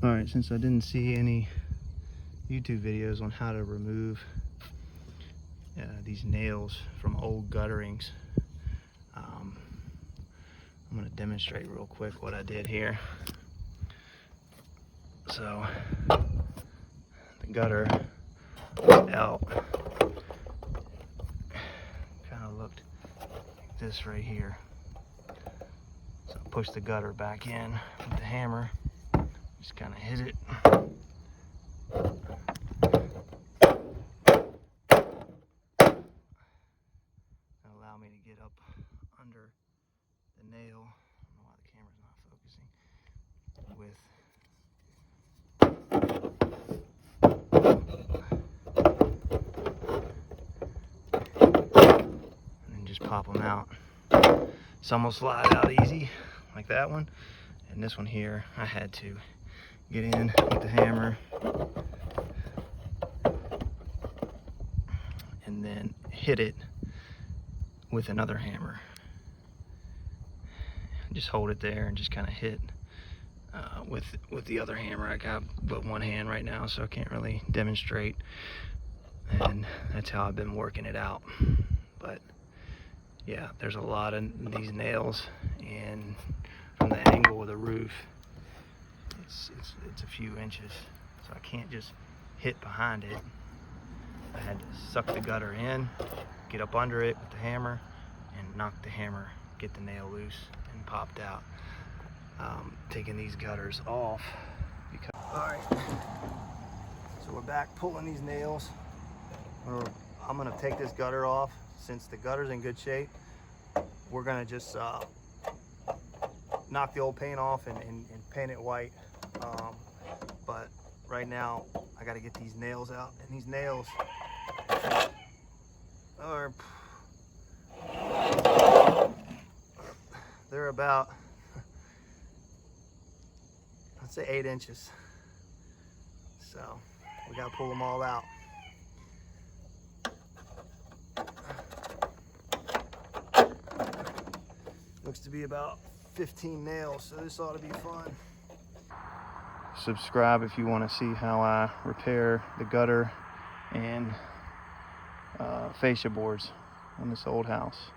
Alright, since I didn't see any YouTube videos on how to remove these nails from old gutterings, I'm going to demonstrate real quick what I did here. So, the gutter out kind of looked like this right here. So I pushed the gutter back in with the hammer, just kind of hit it. Allow me to get up under the nail. I don't know why the camera's not focusing. And then just pop them out. Some will slide out easy, like that one. And this one here, I had to get in with the hammer and then hit it with another hammer. Just hold it there and just kind of hit with the other hammer. I got but one hand right now, so I can't really demonstrate, and that's how I've been working it out. But yeah, there's a lot of these nails, and from the angle of the roof, it's a few inches, so I can't just hit behind it. I had to suck the gutter in, get up under it with the hammer, and knock the hammer, get the nail loose, and popped out. Taking these gutters off because... Alright, so we're back pulling these nails. I'm gonna take this gutter off. Since the gutter's in good shape, we're gonna just knock the old paint off and paint it white. But right now I gotta get these nails out, and these nails are, they're about, I'd say 8 inches. So we gotta pull them all out. Looks to be about 15 nails, so this ought to be fun. Subscribe if you want to see how I repair the gutter and fascia boards on this old house.